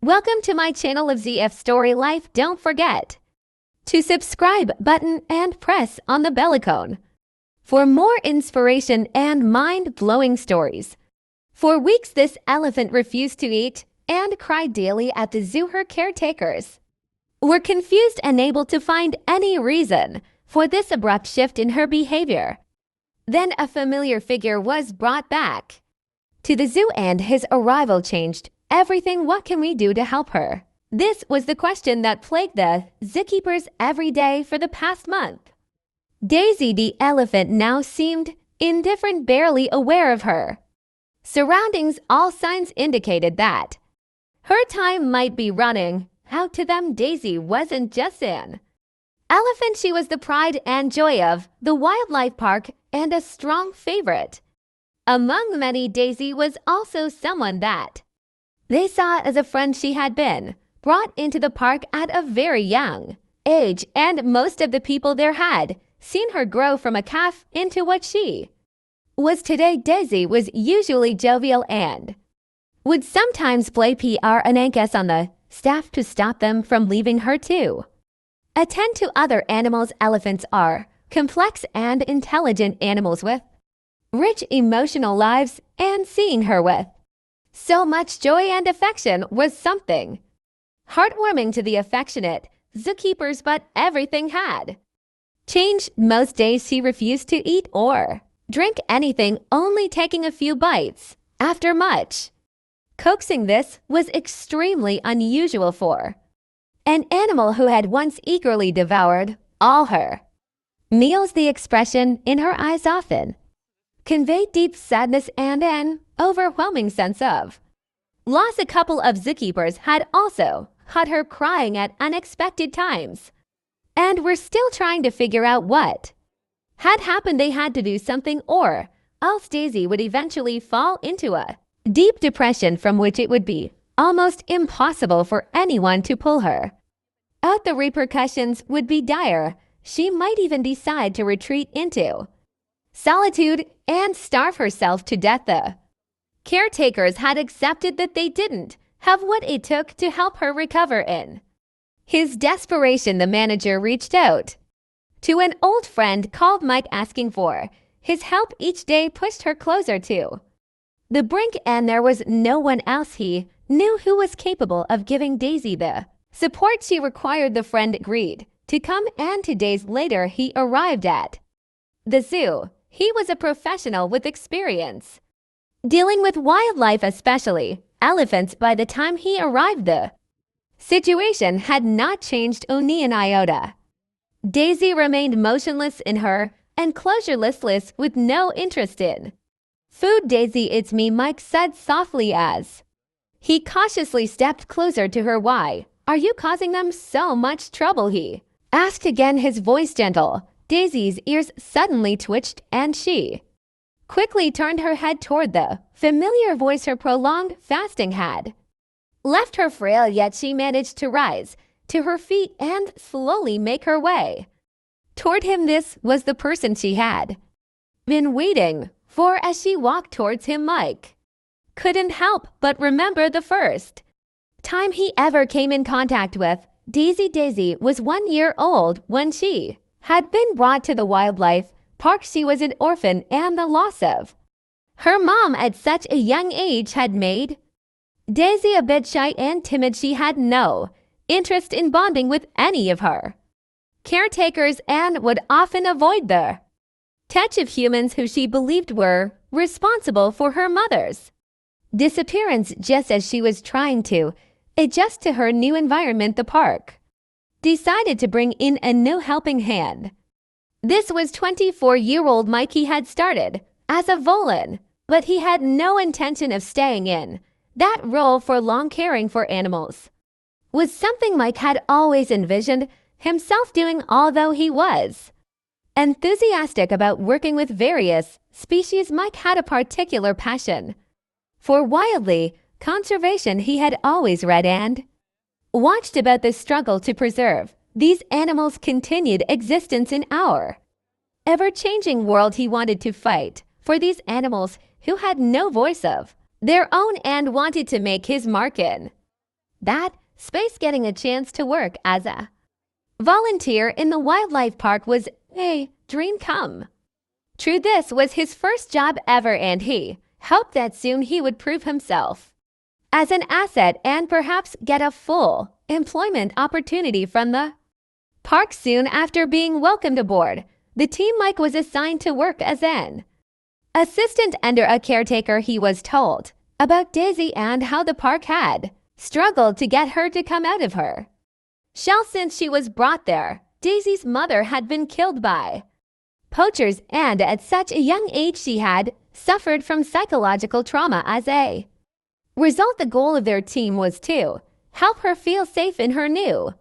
Welcome to my channel of ZF Story Life. Don't forget to subscribe button and press on the bell icon for more inspiration and mind-blowing stories. For weeks, this elephant refused to eat and cried daily at the zoo. Her caretakers were confused and unable to find any reason for this abrupt shift in her behavior. Then a familiar figure was brought back to the zoo, and his arrival changed everything. What can we do to help her? This was the question that plagued the zookeepers every day for the past month. Daisy the elephant now seemed indifferent, barely aware of her surroundings. All signs indicated that her time might be running out. To them, Daisy wasn't just an elephant. She was the pride and joy of the wildlife park and a strong favorite. Among many, Daisy was also someone that they saw as a friend. She had been brought into the park at a very young age, and most of the people there had seen her grow from a calf into what she was today. Daisy was usually jovial and would sometimes play pranks on the staff to stop them from leaving her to attend to other animals. Elephants are complex and intelligent animals with rich emotional lives, and seeing her with so much joy and affection was something heartwarming to the affectionate zookeepers. But everything had changed. Most days she refused to eat or drink anything, only taking a few bites after much coaxing. This was extremely unusual for an animal who had once eagerly devoured all her meals. The expression in her eyes often conveyed deep sadness and an overwhelming sense of loss. A couple of zookeepers had also caught her crying at unexpected times and were still trying to figure out what had happened. They had to do something, or else Daisy would eventually fall into a deep depression from which it would be almost impossible for anyone to pull her out. The repercussions would be dire. She might even decide to retreat into solitude and starve herself to death. The caretakers had accepted that they didn't have what it took to help her recover. In his desperation, the manager reached out to an old friend called Mike, asking for his help. Each day pushed her closer to the brink, and there was no one else he knew who was capable of giving Daisy the support she required. The friend agreed to come, and 2 days later he arrived at the zoo. He was a professional with experience dealing with wildlife, especially elephants. By the time he arrived, the situation had not changed only an iota. Daisy remained motionless in her enclosure, listless, with no interest in food. Daisy, it's me, Mike said softly as he cautiously stepped closer to her. Why are you causing them so much trouble? He asked again, his voice gentle. Daisy's ears suddenly twitched, and she quickly turned her head toward the familiar voice. Her prolonged fasting had left her frail, yet she managed to rise to her feet and slowly make her way toward him. This was the person she had been waiting for. As she walked towards him, Mike couldn't help but remember the first time he ever came in contact with Daisy. Daisy was 1 year old when she had been brought to the wildlife park. She was an orphan, and the loss of her mom at such a young age had made Daisy a bit shy and timid. She had no interest in bonding with any of her caretakers and would often avoid the touch of humans who she believed were responsible for her mother's disappearance. Just as she was trying to adjust to her new environment, the park decided to bring in a new helping hand. This was 24-year-old Mike. He had started as a volun, but he had no intention of staying in that role for long. Caring for animals was something Mike had always envisioned himself doing. Although he was enthusiastic about working with various species, Mike had a particular passion for wildlife conservation. He had always read and watched about the struggle to preserve these animals' continued existence in our ever-changing world. He wanted to fight for these animals who had no voice of their own and wanted to make his mark in that space getting a chance to work as a volunteer in the wildlife park was a dream come true. This was his first job ever, and he hoped that soon he would prove himself as an asset and perhaps get a full employment opportunity from the park. Soon after being welcomed aboard the team, Mike was assigned to work as an assistant under a caretaker. He was told about Daisy and how the park had struggled to get her to come out of her shell since she was brought there. Daisy's mother had been killed by poachers, and at such a young age she had suffered from psychological trauma. As a result, the goal of their team was to help her feel safe in her new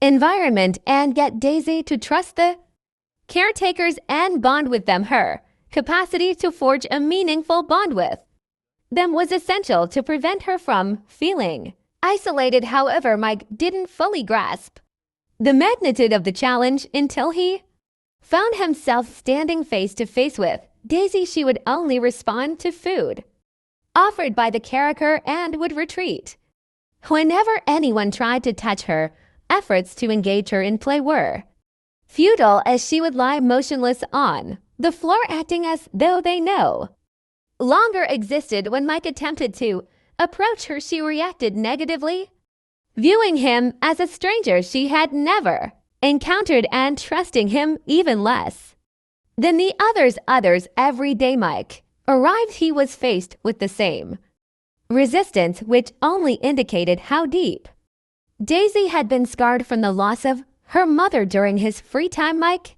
environment and get Daisy to trust the caretakers and bond with them. Her capacity to forge a meaningful bond with them was essential to prevent her from feeling isolated. However, Mike didn't fully grasp the magnitude of the challenge until he found himself standing face to face with Daisy. She would only respond to food offered by the character and would retreat whenever anyone tried to touch her. Efforts to engage her in play were futile, as she would lie motionless on the floor, acting as though they no longer existed. When Mike attempted to approach her, she reacted negatively, viewing him as a stranger she had never encountered and trusting him even less than the others. Every day Mike arrived, he was faced with the same resistance, which only indicated how deep Daisy had been scarred from the loss of her mother. During his free time, Mike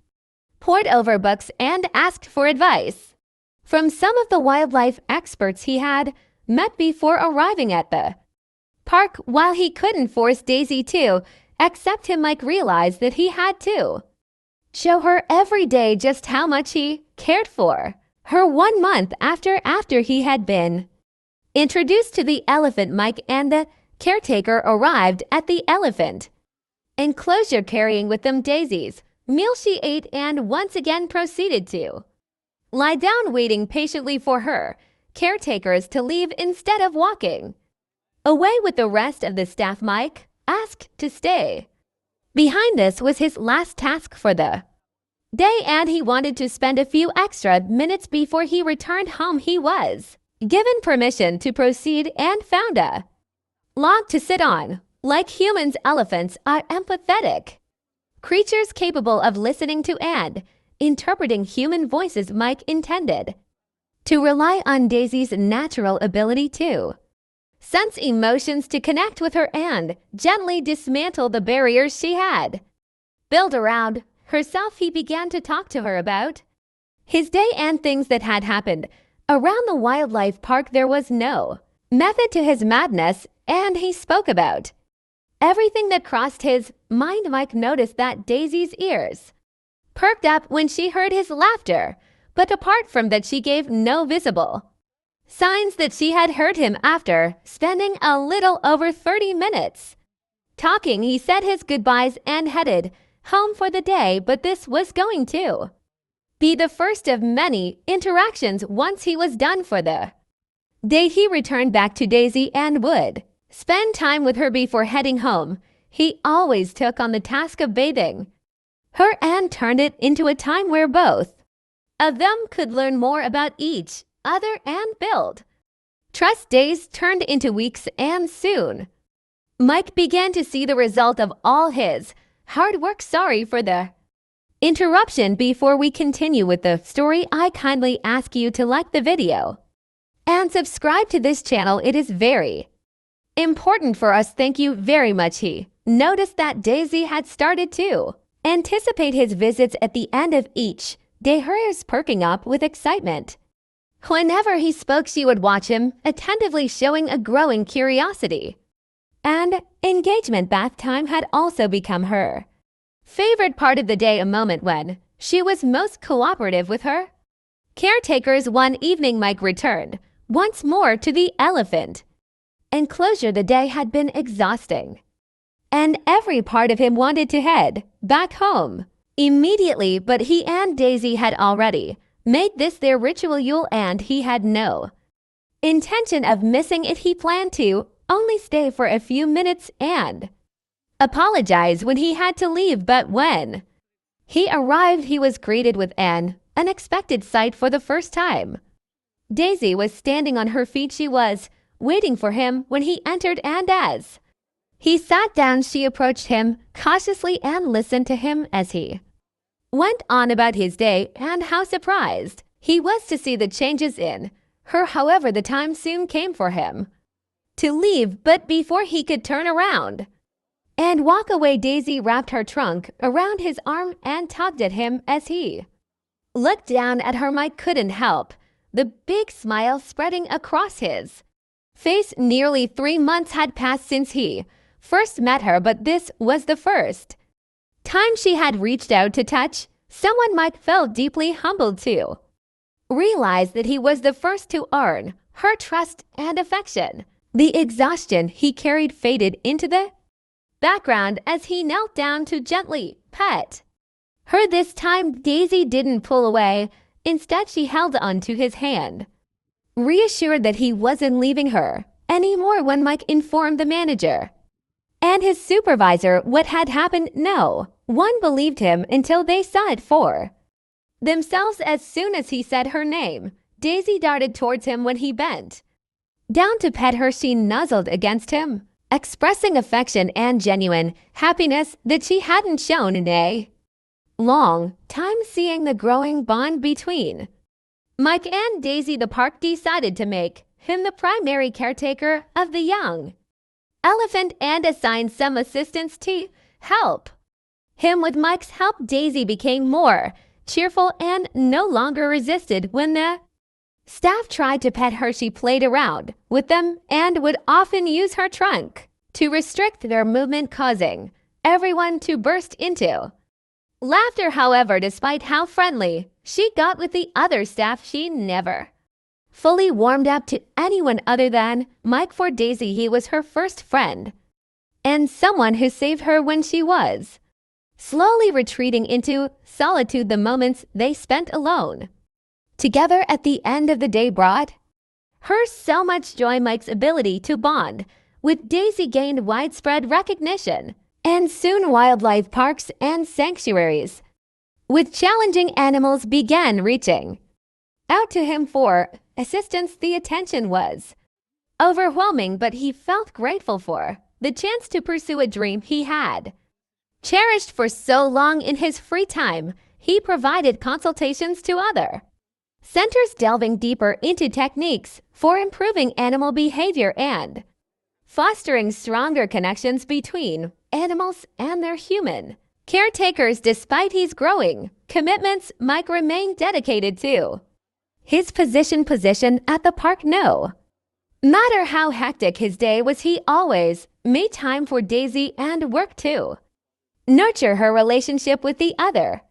pored over books and asked for advice from some of the wildlife experts he had met before arriving at the park. While he couldn't force Daisy to accept him, Mike realized that he had to show her every day just how much he cared for her. 1 month after he had been introduced to the elephant, Mike and the caretaker arrived at the elephant enclosure, carrying with them Daisy's meal she ate, and once again proceeded to lie down, waiting patiently for her caretakers to leave. Instead of walking away with the rest of the staff, Mike asked to stay behind. This was his last task for the day, and he wanted to spend a few extra minutes before he returned home. He was given permission to proceed and found a log to sit on. Like humans, elephants are empathetic creatures capable of listening to and interpreting human voices. Mike intended to rely on Daisy's natural ability to sense emotions to connect with her and gently dismantle the barriers she had built around herself. He began to talk to her about his day and things that had happened around the wildlife park. There was no method to his madness, and he spoke about everything that crossed his mind. Mike noticed that Daisy's ears perked up when she heard his laughter, but apart from that she gave no visible signs that she had heard him. After spending a little over 30 minutes talking, he said his goodbyes and headed home for the day, but this was going to be the first of many interactions. Once he was done for the day, he returned back to Daisy and would spend time with her before heading home. He always took on the task of bathing her and turned it into a time where both of them could learn more about each other and build trust. Days turned into weeks, and soon Mike began to see the result of all his hard work. Sorry for the interruption. Before we continue with the story, I kindly ask you to like the video and subscribe to this channel. It is very important for us. Thank you very much. He noticed that Daisy had started to anticipate his visits at the end of each day, her ears perking up with excitement. Whenever he spoke, she would watch him attentively, showing a growing curiosity and engagement. Bath time had also become her favorite part of the day, a moment when she was most cooperative with her caretakers. One evening, Mike returned once more to the elephant enclosure. The day had been exhausting, and every part of him wanted to head back home immediately, but he and Daisy had already made this their ritual, and he had no intention of missing it. He planned to only stay for a few minutes and apologize when he had to leave. But when he arrived, he was greeted with an unexpected sight for the first time. Daisy was standing on her feet. She was waiting for him when he entered, and as he sat down, she approached him cautiously and listened to him as he went on about his day and how surprised he was to see the changes in her. However, the time soon came for him to leave, but before he could turn around and walk away, Daisy wrapped her trunk around his arm and tugged at him as he looked down at her. Mike couldn't help the big smile spreading across his face. Nearly 3 months had passed since he first met her, but this was the first time she had reached out to touch someone. Mike felt deeply humbled to realize that he was the first to earn her trust and affection. The exhaustion he carried faded into the background as he knelt down to gently pet her. This time, Daisy didn't pull away. Instead, she held onto his hand, reassured that he wasn't leaving her anymore. When Mike informed the manager and his supervisor what had happened, no one believed him until they saw it for themselves. As soon as he said her name, Daisy darted towards him. When he bent down to pet her, she nuzzled against him, expressing affection and genuine happiness that she hadn't shown in a long time. Seeing the growing bond between Mike and Daisy, the park decided to make him the primary caretaker of the young elephant and assigned some assistants to help him. With Mike's help, Daisy became more cheerful and no longer resisted when the staff tried to pet her. She played around with them and would often use her trunk to restrict their movement, causing everyone to burst into laughter. However, despite how friendly she got with the other staff, she never fully warmed up to anyone other than Mike. For Daisy, he was her first friend and someone who saved her when she was slowly retreating into solitude. The moments they spent alone together at the end of the day brought her so much joy. Mike's ability to bond with Daisy gained widespread recognition, and soon wildlife parks and sanctuaries with challenging animals began reaching out to him for assistance. The attention was overwhelming, but he felt grateful for the chance to pursue a dream he had cherished for so long. In his free time, he provided consultations to other centers, delving deeper into techniques for improving animal behavior and fostering stronger connections between animals and their human caretakers. Despite his growing commitments, Mike remained dedicated to his position at the park. No matter how hectic his day was, he always made time for Daisy and worked to nurture her relationship with the other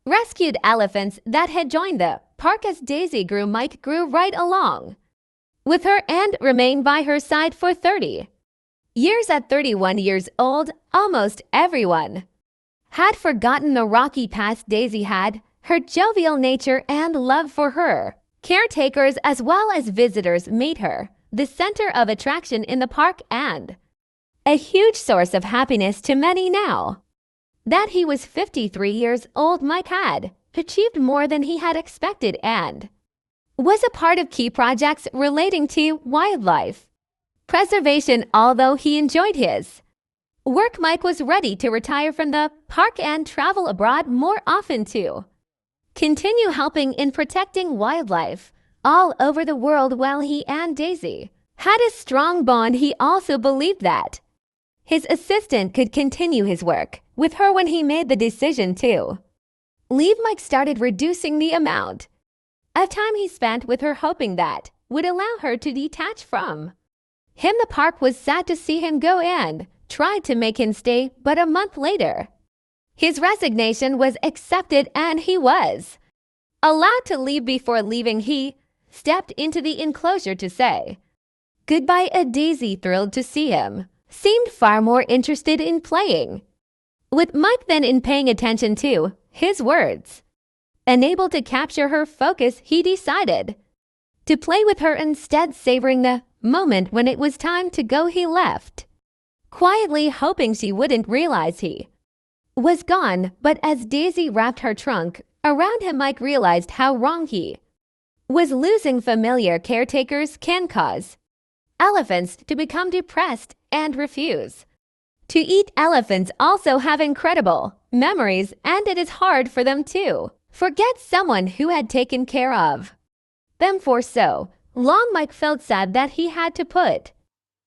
rescued elephants that had joined the park. As Daisy grew, Mike grew right along with her and remained by her side for 30 years. At 31 years old, almost everyone had forgotten the rocky past. Daisy had her jovial nature and love for her caretakers as well as visitors made her the center of attraction in the park and a huge source of happiness to many. Now that he was 53 years old, Mike had achieved more than he had expected and was a part of key projects relating to wildlife preservation. Although he enjoyed his work, Mike was ready to retire from the park and travel abroad more often to continue helping in protecting wildlife all over the world. While he and Daisy had a strong bond, he also believed that his assistant could continue his work with her. When he made the decision to leave, Mike started reducing the amount of time he spent with her, hoping that would allow her to detach from him. The park was sad to see him go and tried to make him stay, but a month later, his resignation was accepted and he was allowed to leave. Before leaving, he stepped into the enclosure to say goodbye. Daisy, thrilled to see him, seemed far more interested in playing with Mike than in paying attention to his words. Unable to capture her focus, he decided to play with her instead, savoring the moment when it was time to go, he left, quietly hoping she wouldn't realize he was gone. But as Daisy wrapped her trunk around him, Mike realized how wrong he was. Losing familiar caretakers can cause elephants to become depressed and refuse to eat. Elephants also have incredible memories, and it is hard for them to forget someone who had taken care of them for so long. Mike felt sad that he had to put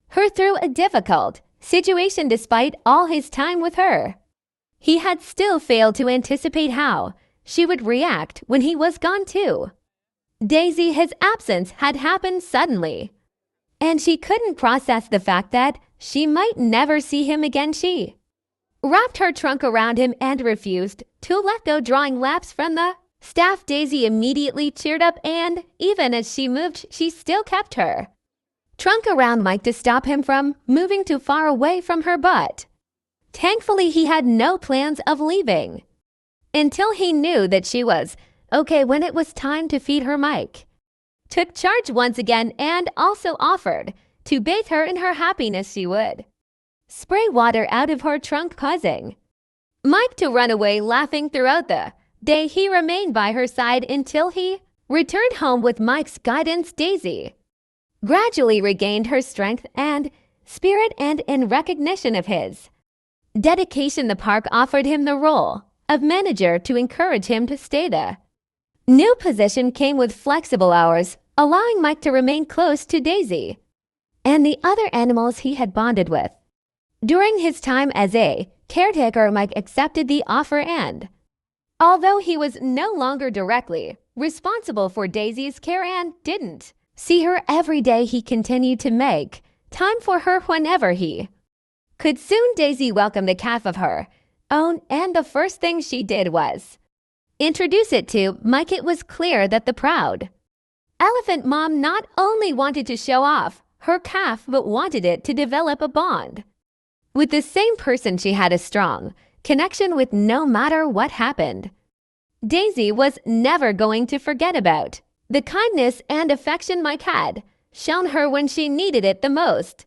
her through a difficult situation. Despite all his time with her, he had still failed to anticipate how she would react when he was gone too. Daisy, his absence had happened suddenly, and she couldn't process the fact that she might never see him again. She wrapped her trunk around him and refused to let go, drawing laps from the staff. Daisy immediately cheered up, and even as she moved, she still kept her trunk around Mike to stop him from moving too far away from her. But thankfully, he had no plans of leaving until he knew that she was okay. When it was time to feed her, Mike took charge once again and also offered to bathe her in her happiness. She would spray water out of her trunk, causing Mike to run away laughing. Throughout the day, he remained by her side until he returned home. With Mike's guidance, Daisy gradually regained her strength and spirit, and in recognition of his dedication, the park offered him the role of manager to encourage him to stay. The new position came with flexible hours, allowing Mike to remain close to Daisy and the other animals he had bonded with. During his time as a caretaker, Mike accepted the offer, and although he was no longer directly responsible for Daisy's care and didn't see her every day, he continued to make time for her whenever he could. Soon Daisy welcomed a calf of her own, and the first thing she did was introduce it to Mike. It was clear that the proud elephant mom not only wanted to show off her calf, but wanted it to develop a bond with the same person she had a strong connection with, no matter what happened. Daisy was never going to forget about the kindness and affection Mike had shown her when she needed it the most.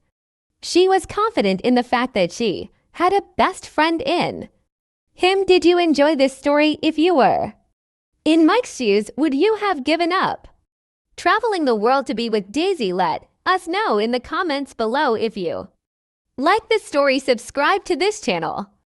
She was confident in the fact that she had a best friend in him. Did you enjoy this story? If you were in Mike's shoes, would you have given up traveling the world to be with Daisy? Let us know in the comments below. If you like this story, subscribe to this channel